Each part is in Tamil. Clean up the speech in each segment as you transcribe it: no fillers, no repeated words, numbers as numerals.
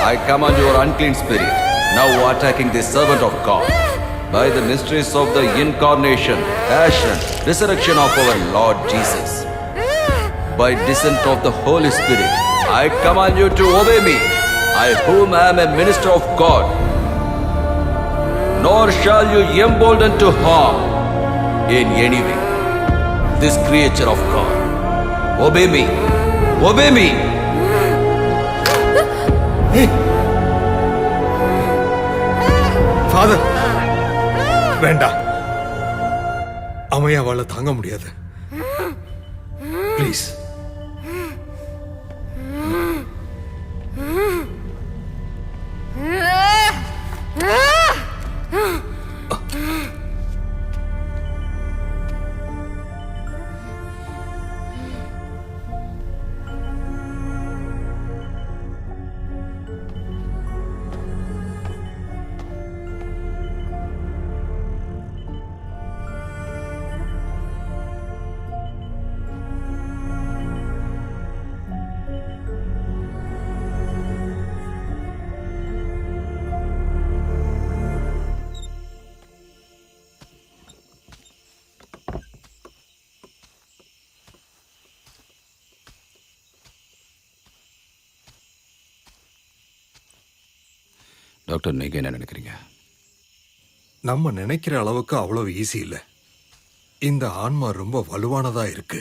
I command your unclean spirit, now attacking the servant of God. By the mysteries of the incarnation, passion, resurrection of our Lord Jesus. By descent of the Holy Spirit, I command you to obey me, I whom am a minister of God. Nor shall you embolden to harm in any way this creature of God. Obey me. Obey me. Father, வேண்டாம். அம்மையாவால தாங்க முடியாது. ப்ளீஸ். டாக்டர், நீங்க என்ன நினைக்கிறீங்க? நம்ம நினைக்கிற அளவுக்கு அவ்வளவு ஈஸி இல்லை. இந்த ஆன்மா ரொம்ப வலுவானதா இருக்கு.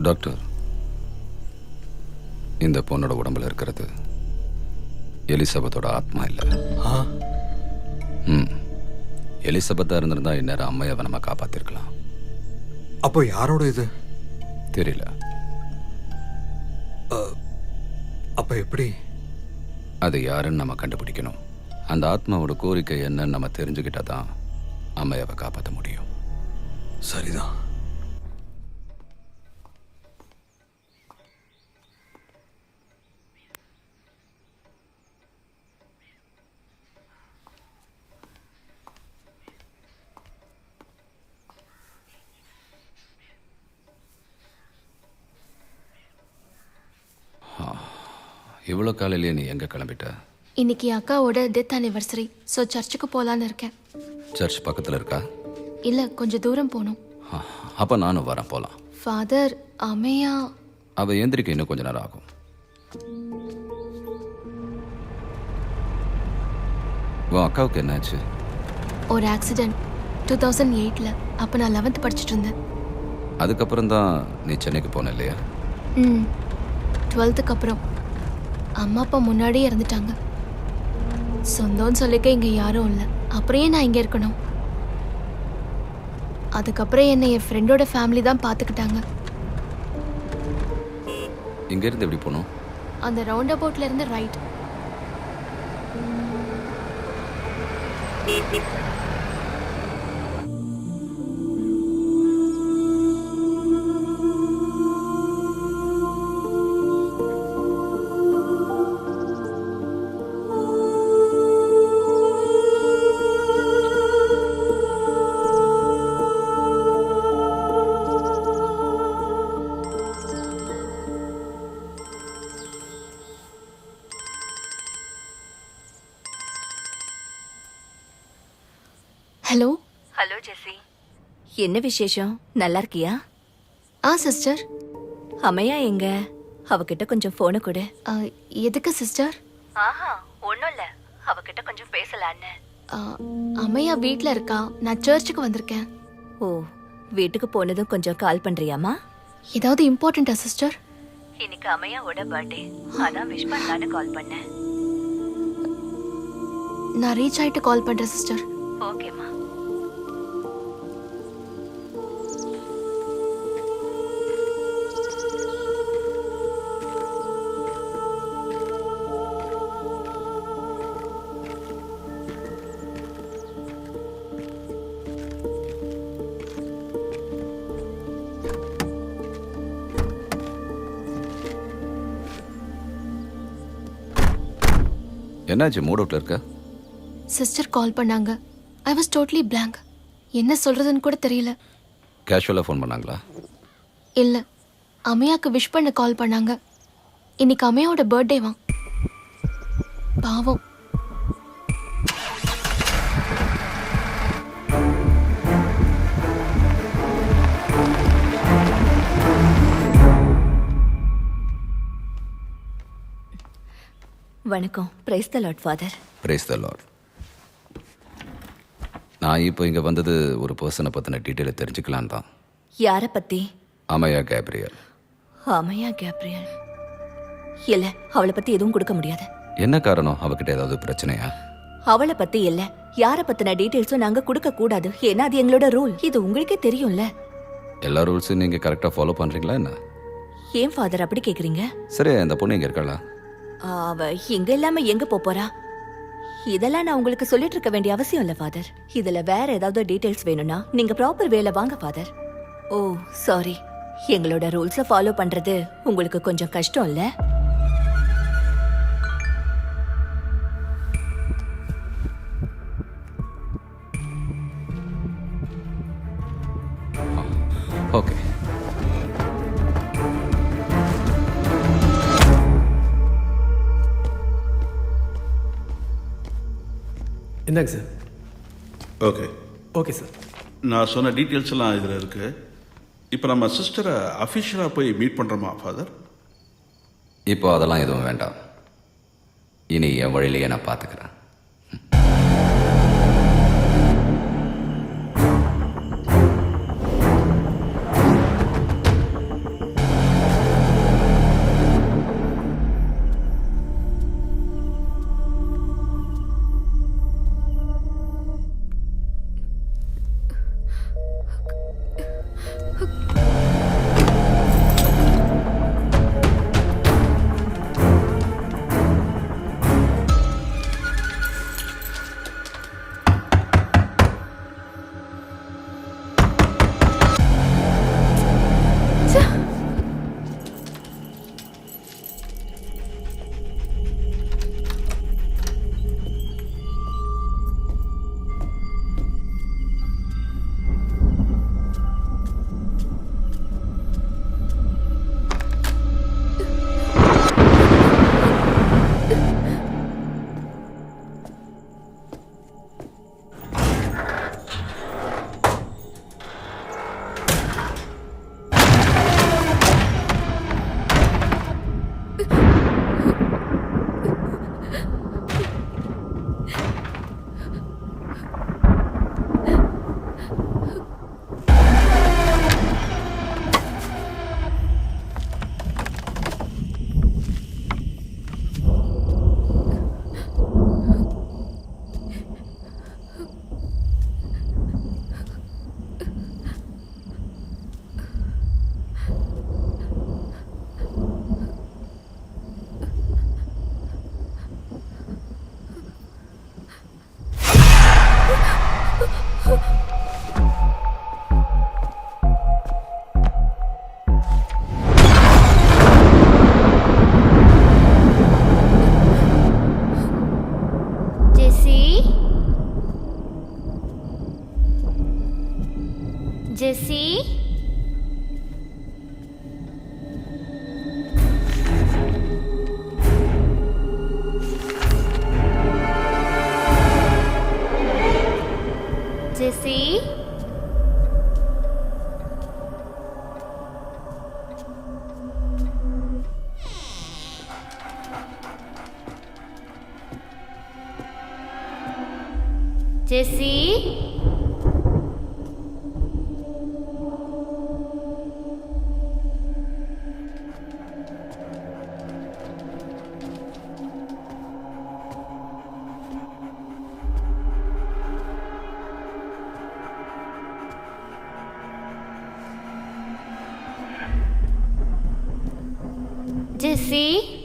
டாக்டர், இந்த பொண்ணோட உடம்புல இருக்கிறது எலிசபெத்தோட ஆத்மா இல்லை. எலிசபெத்தா இருந்திருந்தா இந்நேரம் அம்மையாவை நம்ம காப்பாத்திருக்கலாம். அப்போ யாரோட இது தெரியல. அப்ப எப்படி? அது யாருன்னு நம்ம கண்டுபிடிக்கணும். அந்த ஆத்மாவோட கோரிக்கை என்னன்னு நம்ம தெரிஞ்சுக்கிட்டா தான் அம்மையாவை காப்பாற்ற முடியும். சரிதான். இவ்வளோ காலையிலேயே நீ எங்கே கிளம்பிட்ட? இன்னைக்கு அக்காவோட டெத் ஆனிவர்சரி, ஸோ சர்ச்சுக்கு போகலான்னு இருக்கேன். சர்ச் பக்கத்தில் இருக்கா? இல்லை, கொஞ்சம் தூரம் போகணும். அப்போ நானும் வரேன், போகலாம். ஃபாதர், அம்மையா அவள் எந்திரிக்க இன்னும் கொஞ்ச நேரம் ஆகும். உன் அக்காவுக்கு என்னாச்சு? ஒரு ஆக்சிடென்ட் 2008. அப்போ நான் 11th படிச்சுட்டு இருந்தேன். அதுக்கப்புறம் தான் நீ சென்னைக்கு போன இல்லையா? 12th அப்புறம் அம்மா அப்பா முன்னாடியே இறந்துட்டாங்க. சொந்தம்னு சொல்லிக்க இங்கே யாரும் இல்லை. அப்புறம் நான் இங்கே இருக்கணும். அதுக்கப்புறம் என்னை என் ஃப்ரெண்டோட ஃபேமிலி தான் பார்த்துக்கிட்டாங்க. இங்கேருந்து எப்படி போகணும்? அந்த ரவுண்ட் அபவுட்ல இருந்து ரைட். ஹலோ. ஹலோ ஜெசி, என்ன விசேஷம்? நல்லா இருக்கியா? சிஸ்டர். அம்மையா எங்க? அவகிட்ட கொஞ்சம் போனை கொடு. எதுக்கு சிஸ்டர்? ஒன்றும் இல்லை, அவகிட்ட கொஞ்சம் பேசலான்னு. அம்மையா வீட்டில் இருக்கா, நான் சர்ச்சுக்கு வந்திருக்கேன். ஓ, வீட்டுக்கு போனதும் கொஞ்சம் கால் பண்றியாமா? ஏதாவது இம்பார்ட்டண்டா சிஸ்டர்? இன்னைக்கு அம்மையாவோட பர்த்டே, அதான் விஷ் பண்ணலான்னு கால் பண்ணேன். நான் ரீச் ஆயிட்டு கால் பண்றேன் சிஸ்டர். ஓகேம்மா. என்னாச்சு, மூட் அவுட்ல இருக்க? சிஸ்டர் கால் பண்ணாங்க. I was totally blank. என்ன சொல்றதுன்னு கூட தெரியல. கேஷுவலாக ஃபோன் பண்ணாங்களா? இல்ல, அம்மையாக்கு விஷ் பண்ண கால் பண்ணாங்க. இன்னைக்கு அம்மையோட பர்த்டேவா. பாவம். வணக்கம். Praise the Lord father. Praise the Lord. நான் இப்போ இங்கே வந்தது ஒரு பர்சனை பற்றின டீட்டெயிலை தெரிஞ்சுக்கலாம் தான். யாரை பத்தி? அமையா கேப்ரியல். அமையா கேப்ரியல். இல்ல, அவளை பத்தி எதுவும் கொடுக்க முடியாது. என்ன காரணம்? அவகிட்ட ஏதாவது பிரச்சனையா? அவளை பத்தி இல்ல, யாரை பத்தின டீடைல்ஸும் நாங்க கொடுக்க கூடாது. ஏன்னா அது எங்களோட ரூல். இது உங்களுக்கே தெரியும்ல. எல்லா ரூல்ஸும் நீங்கள் கரெக்டாக ஃபாலோ பண்ணுறீங்களா என்ன? ஏன் ஃபாதர் அப்படி கேக்குறீங்க? சரி, அந்த பொண்ணு இங்கே இருக்காளா? அவ இங்க இல்லாம எங்க போறா? இதெல்லாம் நான் உங்களுக்கு சொல்லிட்டு இருக்க வேண்டிய அவசியம் இல்ல ஃபாதர். இதுல வேற ஏதாவது டீடைல்ஸ் வேணும்னா நீங்க ப்ராப்பர் வேல வாங்க ஃபாதர். ஓ சாரி, எங்களோட ரூல்ஸை ஃபாலோ பண்றது உங்களுக்கு கொஞ்சம் கஷ்டம் இல்ல? ஓகே. என்னங்க சார்? Okay okay sir. நான் சொன்ன டீட்டெயில்ஸ் எல்லாம் இதில் இருக்குது. இப்போ நம்ம சிஸ்டரை அஃபிஷியலாக போய் மீட் பண்ணுறோமா ஃபாதர்? இப்போ அதெல்லாம் எதுவும் வேண்டாம். இனி என் வழியிலேயே நான் பார்த்துக்கிறேன். ஜெசி, ஜெசி, ஜெசி. Jesse?